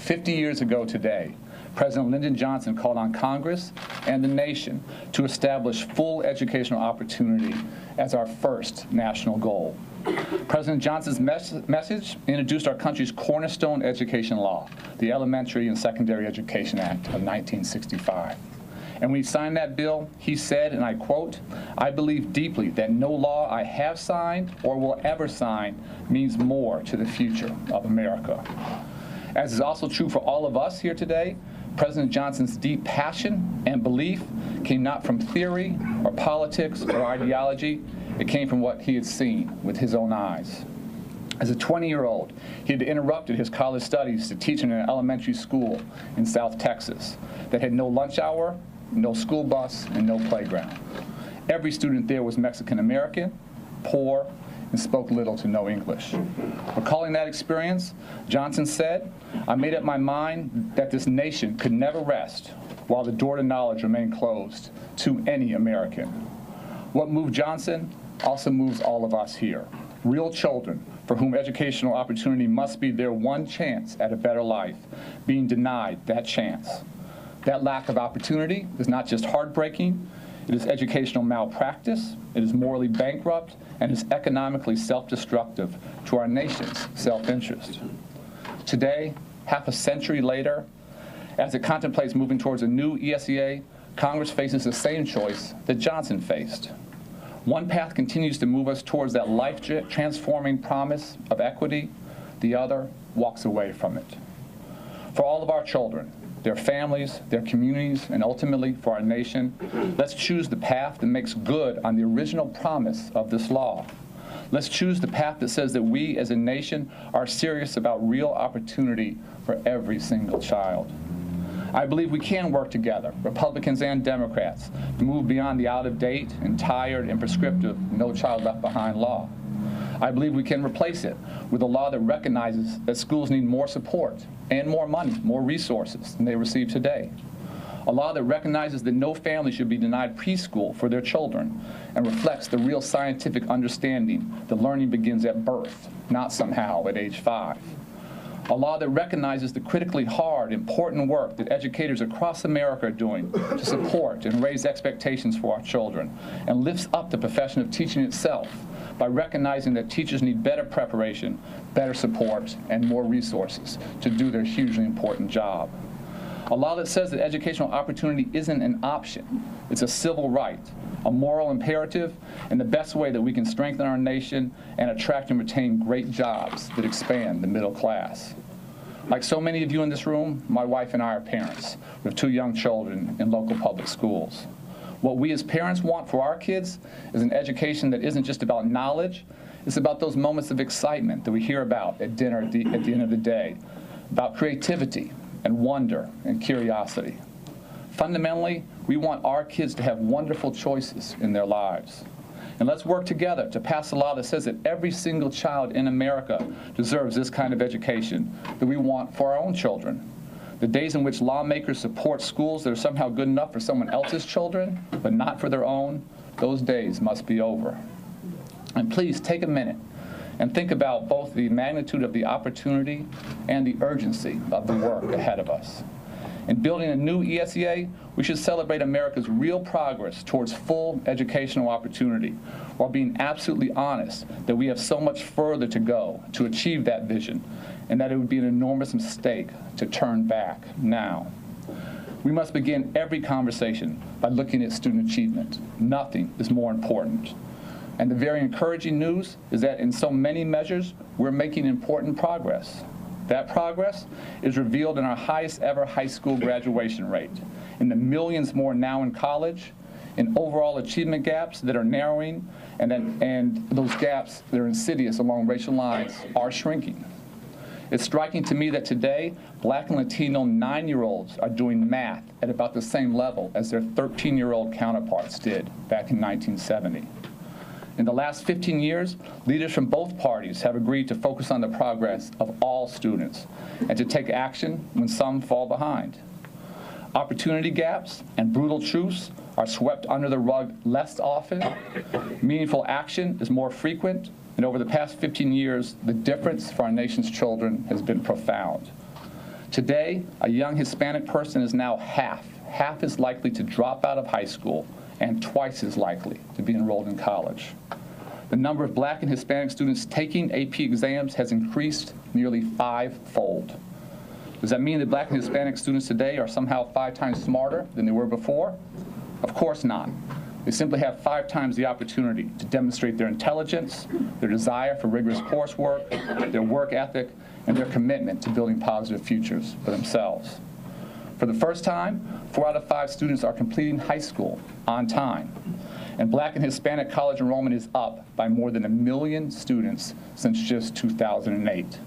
50 years ago today, President Lyndon Johnson called on Congress and the nation to establish full educational opportunity as our first national goal. President Johnson's message introduced our country's cornerstone education law, the Elementary and Secondary Education Act of 1965. And when he signed that bill, he said, and I quote, "I believe deeply that no law I have signed or will ever sign means more to the future of America." As is also true for all of us here today, President Johnson's deep passion and belief came not from theory or politics or ideology. It came from what he had seen with his own eyes. As a 20-year-old, he had interrupted his college studies to teach in an elementary school in South Texas that had no lunch hour, no school bus, and no playground. Every student there was Mexican-American, poor, and spoke little to no English. Recalling that experience, Johnson said, "I made up my mind that this nation could never rest while the door to knowledge remained closed to any American." What moved Johnson also moves all of us here. Real children for whom educational opportunity must be their one chance at a better life, being denied that chance. That lack of opportunity is not just heartbreaking, it is educational malpractice, it is morally bankrupt, and is economically self-destructive to our nation's self-interest. Today, half a century later, as it contemplates moving towards a new ESEA, Congress faces the same choice that Johnson faced. One path continues to move us towards that life-transforming promise of equity, the other walks away from it. For all of our children, their families, their communities, and ultimately for our nation, let's choose the path that makes good on the original promise of this law. Let's choose the path that says that we as a nation are serious about real opportunity for every single child. I believe we can work together, Republicans and Democrats, to move beyond the out-of-date and tired and prescriptive No Child Left Behind law. I believe we can replace it with a law that recognizes that schools need more support and more money, more resources than they receive today. A law that recognizes that no family should be denied preschool for their children and reflects the real scientific understanding that learning begins at birth, not somehow at age 5. A law that recognizes the critically hard, important work that educators across America are doing to support and raise expectations for our children, and lifts up the profession of teaching itself by recognizing that teachers need better preparation, better support, and more resources to do their hugely important job. A law that says that educational opportunity isn't an option, it's a civil right, a moral imperative, and the best way that we can strengthen our nation and attract and retain great jobs that expand the middle class. Like so many of you in this room, my wife and I are parents with 2 young children in local public schools. What we as parents want for our kids is an education that isn't just about knowledge, it's about those moments of excitement that we hear about at dinner at the end of the day, about creativity and wonder and curiosity. Fundamentally, we want our kids to have wonderful choices in their lives. And let's work together to pass a law that says that every single child in America deserves this kind of education that we want for our own children. The days in which lawmakers support schools that are somehow good enough for someone else's children, but not for their own, those days must be over. And please take a minute and think about both the magnitude of the opportunity and the urgency of the work ahead of us. In building a new ESEA, we should celebrate America's real progress towards full educational opportunity, while being absolutely honest that we have so much further to go to achieve that vision, and that it would be an enormous mistake to turn back now. We must begin every conversation by looking at student achievement. Nothing is more important. And the very encouraging news is that in so many measures, we're making important progress. That progress is revealed in our highest ever high school graduation rate, in the millions more now in college, in overall achievement gaps that are narrowing, and those gaps that are insidious along racial lines are shrinking. It's striking to me that today, Black and Latino 9-year-olds are doing math at about the same level as their 13-year-old counterparts did back in 1970. In the last 15 years, leaders from both parties have agreed to focus on the progress of all students and to take action when some fall behind. Opportunity gaps and brutal truths are swept under the rug less often. Meaningful action is more frequent, and over the past 15 years, the difference for our nation's children has been profound. Today, a young Hispanic person is now half as likely to drop out of high school and twice as likely to be enrolled in college. The number of Black and Hispanic students taking AP exams has increased nearly 5-fold. Does that mean that Black and Hispanic students today are somehow 5 times smarter than they were before? Of course not. They simply have 5 times the opportunity to demonstrate their intelligence, their desire for rigorous coursework, their work ethic, and their commitment to building positive futures for themselves. For the first time, 4 out of 5 students are completing high school on time. And Black and Hispanic college enrollment is up by more than 1 million students since just 2008.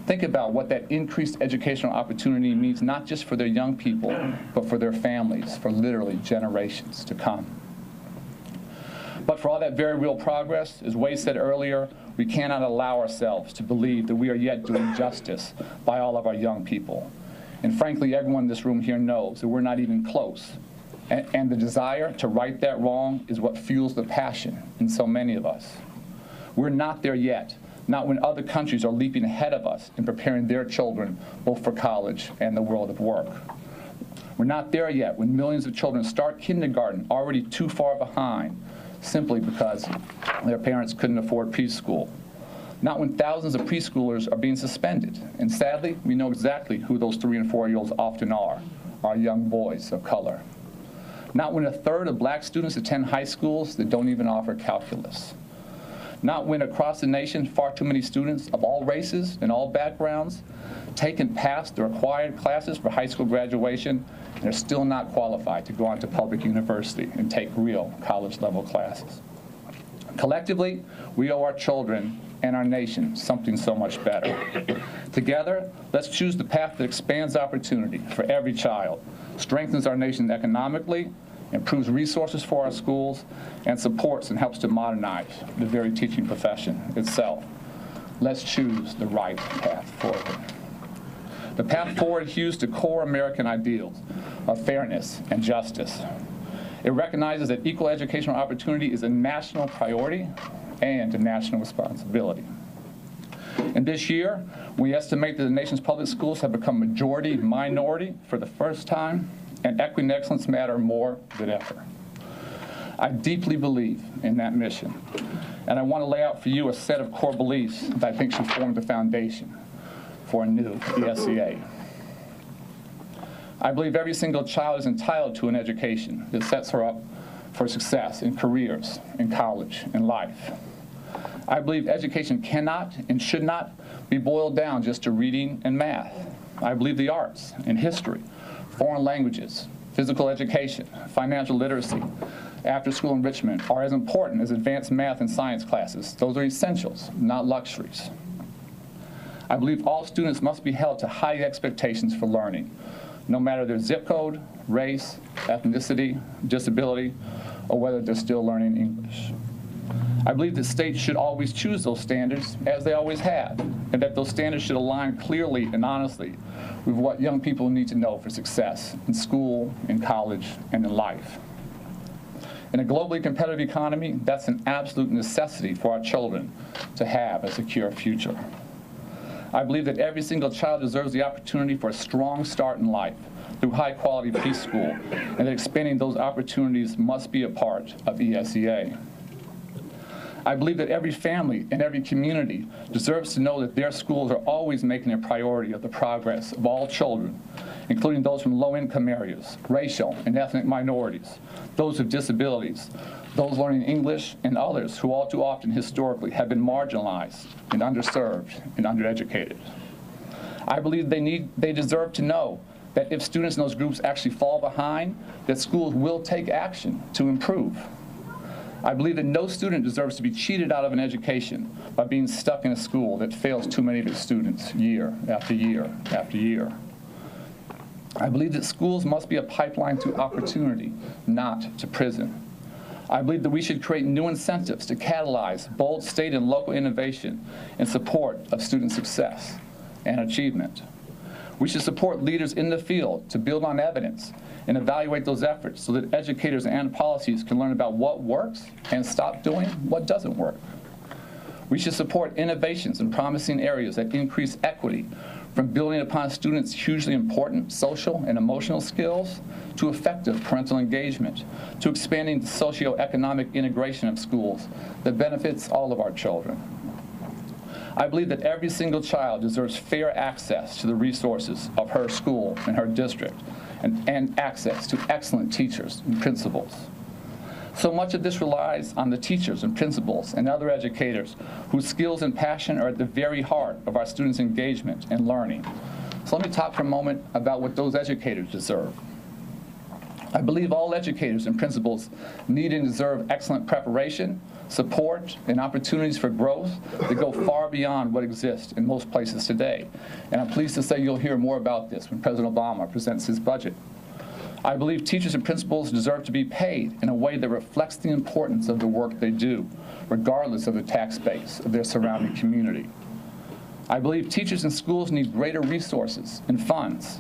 Think about what that increased educational opportunity means not just for their young people, but for their families, for literally generations to come. But for all that very real progress, as Wade said earlier, we cannot allow ourselves to believe that we are yet doing justice by all of our young people. And frankly, everyone in this room here knows that we're not even close. And the desire to right that wrong is what fuels the passion in so many of us. We're not there yet, not when other countries are leaping ahead of us in preparing their children both for college and the world of work. We're not there yet when millions of children start kindergarten already too far behind, simply because their parents couldn't afford preschool. Not when thousands of preschoolers are being suspended. And sadly, we know exactly who those 3- and 4-year-olds often are, our young boys of color. Not when 1/3 of Black students attend high schools that don't even offer calculus. Not when across the nation, far too many students of all races and all backgrounds take and pass the required classes for high school graduation, and they're still not qualified to go on to public university and take real college-level classes. Collectively, we owe our children and our nation something so much better. Together, let's choose the path that expands opportunity for every child, strengthens our nation economically, improves resources for our schools, and supports and helps to modernize the very teaching profession itself. Let's choose the right path forward. The path forward hews to core American ideals of fairness and justice. It recognizes that equal educational opportunity is a national priority and a national responsibility. And this year, we estimate that the nation's public schools have become majority minority for the first time, and equity and excellence matter more than ever. I deeply believe in that mission, and I want to lay out for you a set of core beliefs that I think should form the foundation for a new ESEA. I believe every single child is entitled to an education that sets her up for success in careers, in college, in life. I believe education cannot and should not be boiled down just to reading and math. I believe the arts and history, foreign languages, physical education, financial literacy, after-school enrichment are as important as advanced math and science classes. Those are essentials, not luxuries. I believe all students must be held to high expectations for learning, no matter their zip code, race, ethnicity, disability, or whether they're still learning English. I believe that states should always choose those standards, as they always have, and that those standards should align clearly and honestly with what young people need to know for success in school, in college, and in life. In a globally competitive economy, that's an absolute necessity for our children to have a secure future. I believe that every single child deserves the opportunity for a strong start in life through high-quality preschool, and that expanding those opportunities must be a part of ESEA. I believe that every family and every community deserves to know that their schools are always making a priority of the progress of all children, including those from low-income areas, racial and ethnic minorities, those with disabilities, those learning English, and others who all too often historically have been marginalized and underserved and undereducated. I believe they deserve to know that if students in those groups actually fall behind, that schools will take action to improve. I believe that no student deserves to be cheated out of an education by being stuck in a school that fails too many of its students year after year after year. I believe that schools must be a pipeline to opportunity, not to prison. I believe that we should create new incentives to catalyze bold state and local innovation in support of student success and achievement. We should support leaders in the field to build on evidence and evaluate those efforts so that educators and policies can learn about what works and stop doing what doesn't work. We should support innovations in promising areas that increase equity, from building upon students' hugely important social and emotional skills, to effective parental engagement, to expanding the socioeconomic integration of schools that benefits all of our children. I believe that every single child deserves fair access to the resources of her school and her district, and access to excellent teachers and principals. So much of this relies on the teachers and principals and other educators whose skills and passion are at the very heart of our students' engagement and learning. So let me talk for a moment about what those educators deserve. I believe all educators and principals need and deserve excellent preparation, support, and opportunities for growth that go far beyond what exists in most places today. And I'm pleased to say you'll hear more about this when President Obama presents his budget. I believe teachers and principals deserve to be paid in a way that reflects the importance of the work they do, regardless of the tax base of their surrounding community. I believe teachers and schools need greater resources and funds.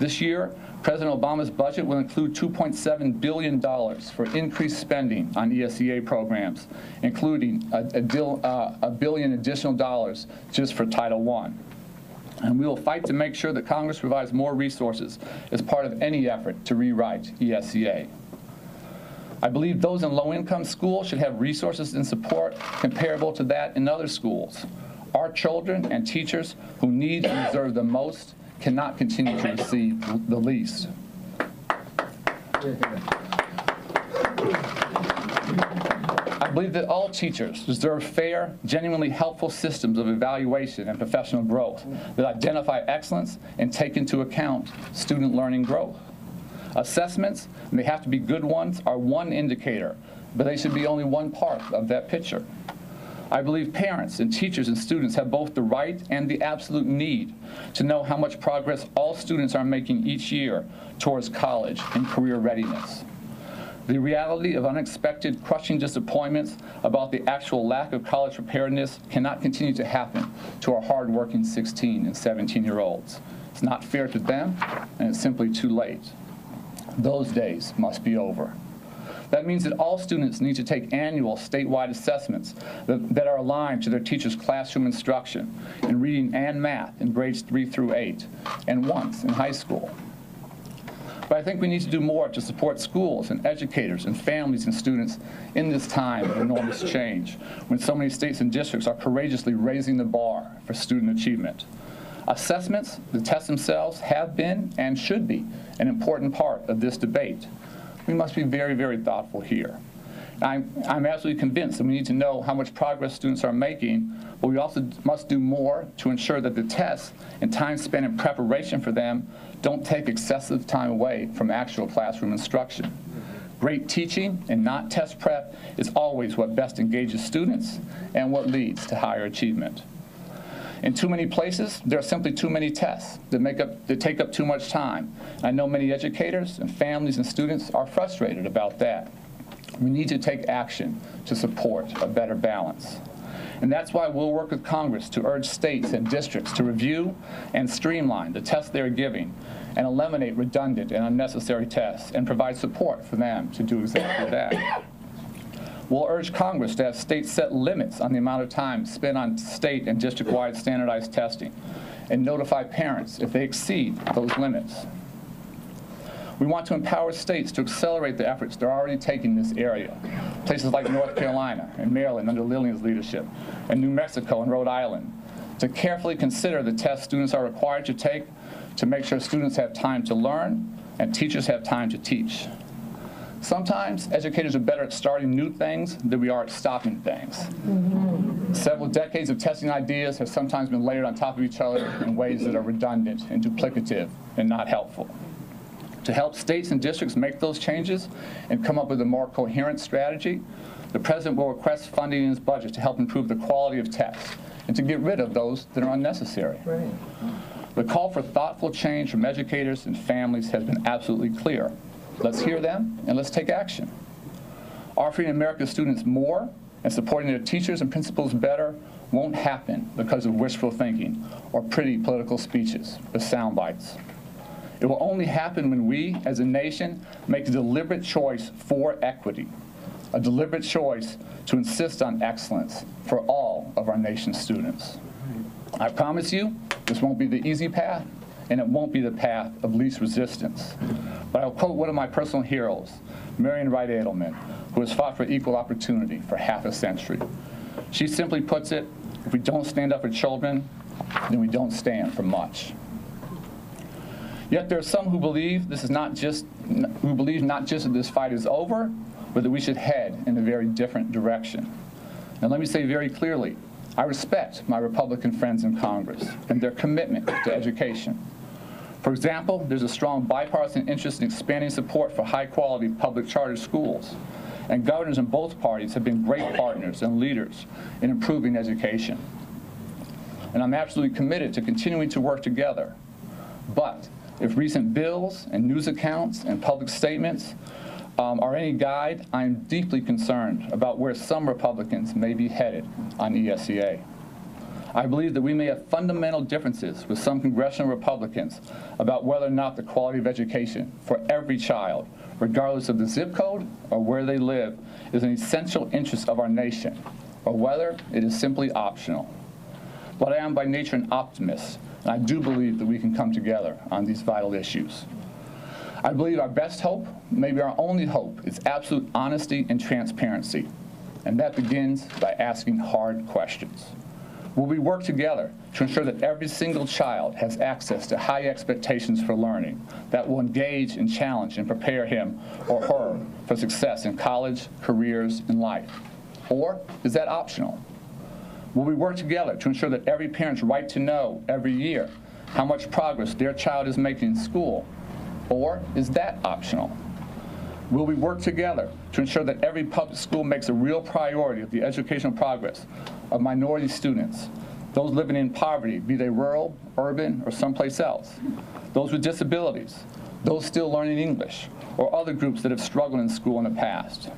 This year, President Obama's budget will include $2.7 billion for increased spending on ESEA programs, including a billion additional dollars just for Title I. And we will fight to make sure that Congress provides more resources as part of any effort to rewrite ESEA. I believe those in low-income schools should have resources and support comparable to that in other schools. Our children and teachers who need and deserve the most cannot continue to receive the least. I believe that all teachers deserve fair, genuinely helpful systems of evaluation and professional growth that identify excellence and take into account student learning growth. Assessments, and they have to be good ones, are one indicator, but they should be only one part of that picture. I believe parents and teachers and students have both the right and the absolute need to know how much progress all students are making each year towards college and career readiness. The reality of unexpected, crushing disappointments about the actual lack of college preparedness cannot continue to happen to our hardworking 16 and 17-year-olds. It's not fair to them, and it's simply too late. Those days must be over. That means that all students need to take annual statewide assessments that are aligned to their teachers' classroom instruction in reading and math in grades 3 through 8, and once in high school. But I think we need to do more to support schools and educators and families and students in this time of enormous change, when so many states and districts are courageously raising the bar for student achievement. Assessments, the tests themselves, have been and should be an important part of this debate. We must be very, very thoughtful here. I'm absolutely convinced that we need to know how much progress students are making, but we also must do more to ensure that the tests and time spent in preparation for them don't take excessive time away from actual classroom instruction. Great teaching and not test prep is always what best engages students and what leads to higher achievement. In too many places, there are simply too many tests that take up too much time. I know many educators and families and students are frustrated about that. We need to take action to support a better balance. And that's why we'll work with Congress to urge states and districts to review and streamline the tests they're giving and eliminate redundant and unnecessary tests and provide support for them to do exactly that. We'll urge Congress to have states set limits on the amount of time spent on state and district-wide standardized testing and notify parents if they exceed those limits. We want to empower states to accelerate the efforts they're already taking in this area. Places like North Carolina and Maryland under Lillian's leadership, and New Mexico and Rhode Island, to carefully consider the tests students are required to take to make sure students have time to learn and teachers have time to teach. Sometimes educators are better at starting new things than we are at stopping things. Several decades of testing ideas have sometimes been layered on top of each other in ways that are redundant and duplicative and not helpful. To help states and districts make those changes and come up with a more coherent strategy, the President will request funding in his budget to help improve the quality of tests and to get rid of those that are unnecessary. Right. The call for thoughtful change from educators and families has been absolutely clear. Let's hear them and let's take action. Offering America's students more and supporting their teachers and principals better won't happen because of wishful thinking or pretty political speeches or sound bites. It will only happen when we, as a nation, make a deliberate choice for equity, a deliberate choice to insist on excellence for all of our nation's students. I promise you, This won't be the easy path, and it won't be the path of least resistance. But I'll quote one of my personal heroes, Marian Wright Edelman, who has fought for equal opportunity for half a century. She simply puts it, if we don't stand up for children, then we don't stand for much. Yet there are some who believe not just that this fight is over, but that we should head in a very different direction. Now let me say very clearly, I respect my Republican friends in Congress and their commitment to education. For example, there's a strong bipartisan interest in expanding support for high-quality public charter schools, and governors in both parties have been great partners and leaders in improving education. And I'm absolutely committed to continuing to work together. But if recent bills and news accounts and public statements are any guide, I'm deeply concerned about where some Republicans may be headed on ESEA. I believe that we may have fundamental differences with some congressional Republicans about whether or not the quality of education for every child, regardless of the zip code or where they live, is an essential interest of our nation, or whether it is simply optional. But I am by nature an optimist, and I do believe that we can come together on these vital issues. I believe our best hope, maybe our only hope, is absolute honesty and transparency, and that begins by asking hard questions. Will we work together to ensure that every single child has access to high expectations for learning that will engage and challenge and prepare him or her for success in college, careers, and life? Or is that optional? Will we work together to ensure that every parent's right to know every year how much progress their child is making in school? Or is that optional? Will we work together to ensure that every public school makes a real priority of the educational progress of minority students, those living in poverty, be they rural, urban, or someplace else, those with disabilities, those still learning English, or other groups that have struggled in school in the past?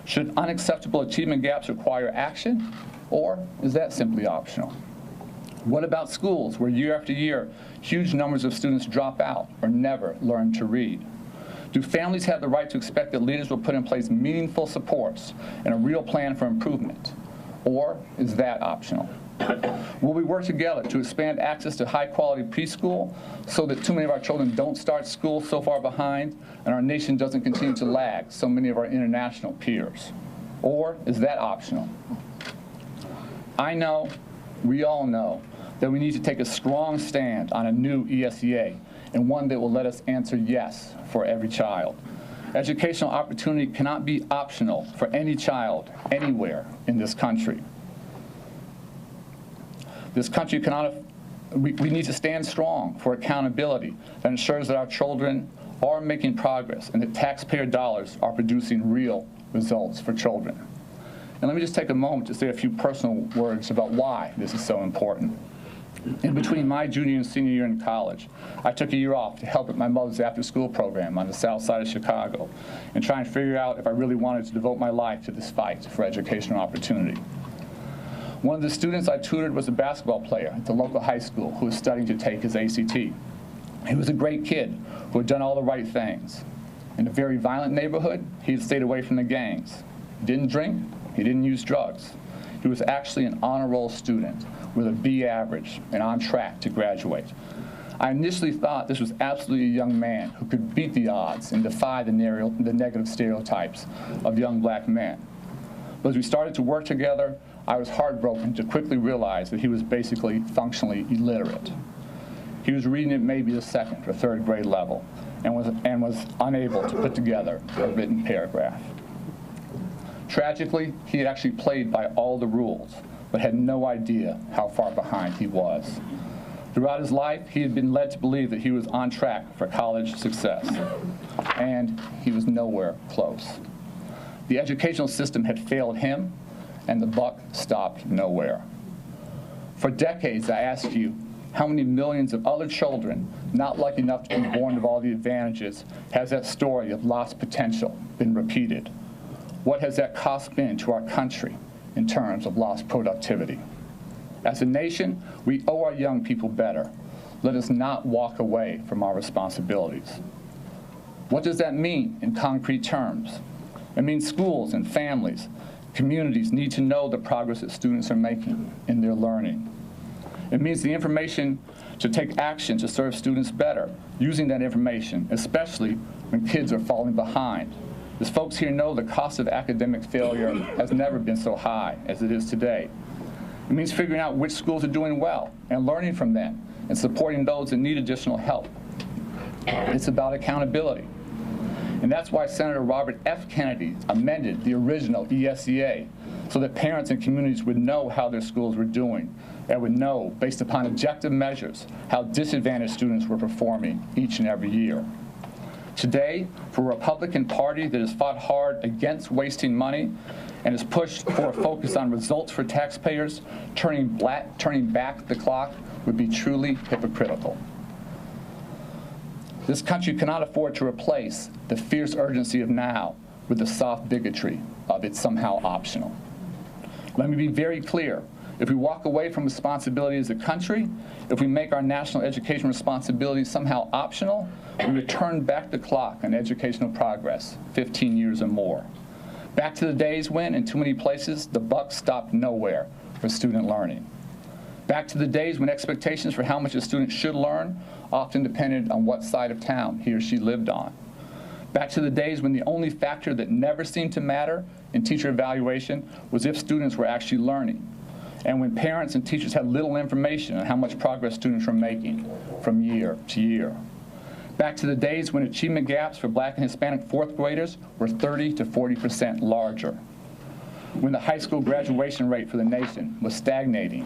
Should unacceptable achievement gaps require action, or is that simply optional? What about schools where year after year, huge numbers of students drop out or never learn to read? Do families have the right to expect that leaders will put in place meaningful supports and a real plan for improvement? Or is that optional? Will we work together to expand access to high-quality preschool so that too many of our children don't start school so far behind and our nation doesn't continue to lag so many of our international peers? Or is that optional? I know, we all know, that we need to take a strong stand on a new ESEA, and one that will let us answer yes for every child. Educational opportunity cannot be optional for any child anywhere in this country. This country cannot, we need to stand strong for accountability that ensures that our children are making progress and that taxpayer dollars are producing real results for children. And let me just take a moment to say a few personal words about why this is so important. In between my junior and senior year in college, I took a year off to help at my mother's after-school program on the south side of Chicago and try and figure out if I really wanted to devote my life to this fight for educational opportunity. One of the students I tutored was a basketball player at the local high school who was studying to take his ACT. He was a great kid who had done all the right things. In a very violent neighborhood, he had stayed away from the gangs. He didn't drink, he didn't use drugs. He was actually an honor roll student with a B average and on track to graduate. I initially thought this was absolutely a young man who could beat the odds and defy the negative stereotypes of young black men. But as we started to work together, I was heartbroken to quickly realize that he was basically functionally illiterate. He was reading at maybe the second or third grade level and was unable to put together a written paragraph. Tragically, he had actually played by all the rules, but had no idea how far behind he was. Throughout his life, he had been led to believe that he was on track for college success, and he was nowhere close. The educational system had failed him, and the buck stopped nowhere. For decades, I asked you, how many millions of other children, not lucky enough to be born of all the advantages, has that story of lost potential been repeated? What has that cost been to our country in terms of lost productivity? As a nation, we owe our young people better. Let us not walk away from our responsibilities. What does that mean in concrete terms? It means schools and families, communities need to know the progress that students are making in their learning. It means the information to take action to serve students better, using that information, especially when kids are falling behind. As folks here know, the cost of academic failure has never been so high as it is today. It means figuring out which schools are doing well and learning from them and supporting those that need additional help. It's about accountability. And that's why Senator Robert F. Kennedy amended the original ESEA so that parents and communities would know how their schools were doing and would know, based upon objective measures, how disadvantaged students were performing each and every year. Today, for a Republican Party that has fought hard against wasting money and has pushed for a focus on results for taxpayers, turning back the clock would be truly hypocritical. This country cannot afford to replace the fierce urgency of now with the soft bigotry of it's somehow optional. Let me be very clear. If we walk away from responsibility as a country, if we make our national education responsibilities somehow optional, we would turn back the clock on educational progress, 15 years or more. Back to the days when, in too many places, the buck stopped nowhere for student learning. Back to the days when expectations for how much a student should learn often depended on what side of town he or she lived on. Back to the days when the only factor that never seemed to matter in teacher evaluation was if students were actually learning, and when parents and teachers had little information on how much progress students were making from year to year. Back to the days when achievement gaps for Black and Hispanic fourth graders were 30 to 40% larger. When the high school graduation rate for the nation was stagnating.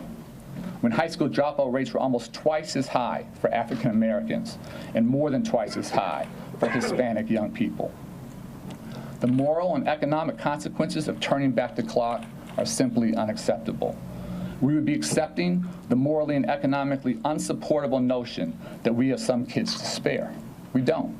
When high school dropout rates were almost twice as high for African Americans and more than twice as high for Hispanic young people. The moral and economic consequences of turning back the clock are simply unacceptable. We would be accepting the morally and economically unsupportable notion that we have some kids to spare. We don't.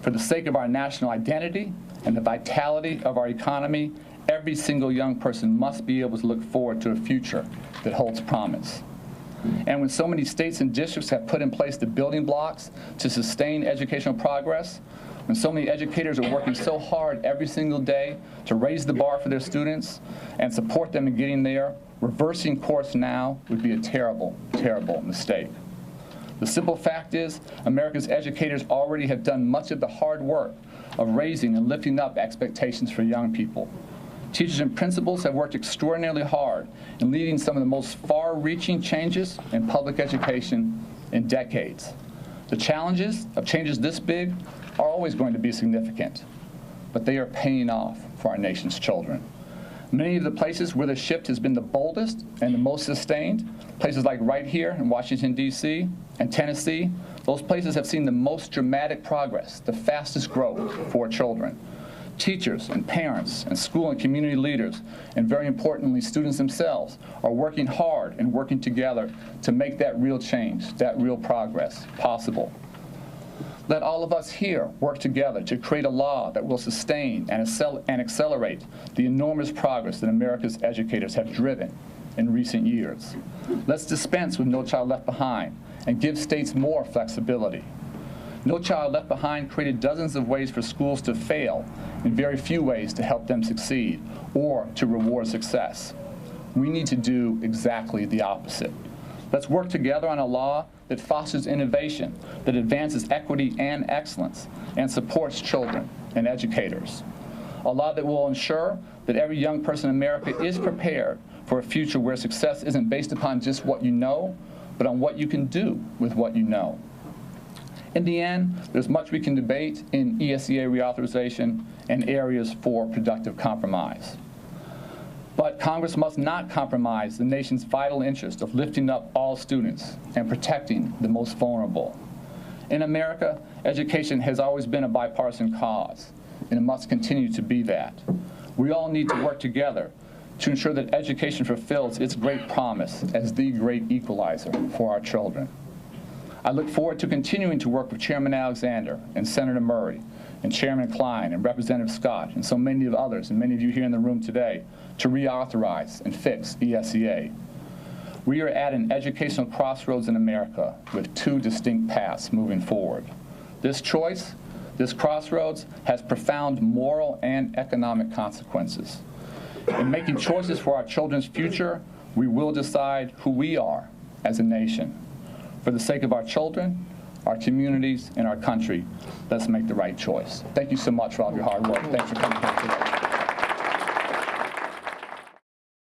For the sake of our national identity and the vitality of our economy, every single young person must be able to look forward to a future that holds promise. And when so many states and districts have put in place the building blocks to sustain educational progress, when so many educators are working so hard every single day to raise the bar for their students and support them in getting there, reversing course now would be a terrible, terrible mistake. The simple fact is, America's educators already have done much of the hard work of raising and lifting up expectations for young people. Teachers and principals have worked extraordinarily hard in leading some of the most far-reaching changes in public education in decades. The challenges of changes this big are always going to be significant, but they are paying off for our nation's children. Many of the places where the shift has been the boldest and the most sustained, places like right here in Washington, D.C. and Tennessee, those places have seen the most dramatic progress, the fastest growth for children. Teachers and parents and school and community leaders, and very importantly, students themselves, are working hard and working together to make that real change, that real progress possible. Let all of us here work together to create a law that will sustain and accelerate the enormous progress that America's educators have driven in recent years. Let's dispense with No Child Left Behind and give states more flexibility. No Child Left Behind created dozens of ways for schools to fail and very few ways to help them succeed or to reward success. We need to do exactly the opposite. Let's work together on a law that fosters innovation, that advances equity and excellence, and supports children and educators. A law that will ensure that every young person in America is prepared for a future where success isn't based upon just what you know, but on what you can do with what you know. In the end, there's much we can debate in ESEA reauthorization and areas for productive compromise. But Congress must not compromise the nation's vital interest of lifting up all students and protecting the most vulnerable. In America, education has always been a bipartisan cause, and it must continue to be that. We all need to work together to ensure that education fulfills its great promise as the great equalizer for our children. I look forward to continuing to work with Chairman Alexander and Senator Murray and Chairman Klein and Representative Scott and so many of others and many of you here in the room today to reauthorize and fix ESEA. We are at an educational crossroads in America with two distinct paths moving forward. This choice, this crossroads, has profound moral and economic consequences. In making choices for our children's future, we will decide who we are as a nation. For the sake of our children, our communities, and our country, let's make the right choice. Thank you so much for all of your hard work. Thanks for coming here today.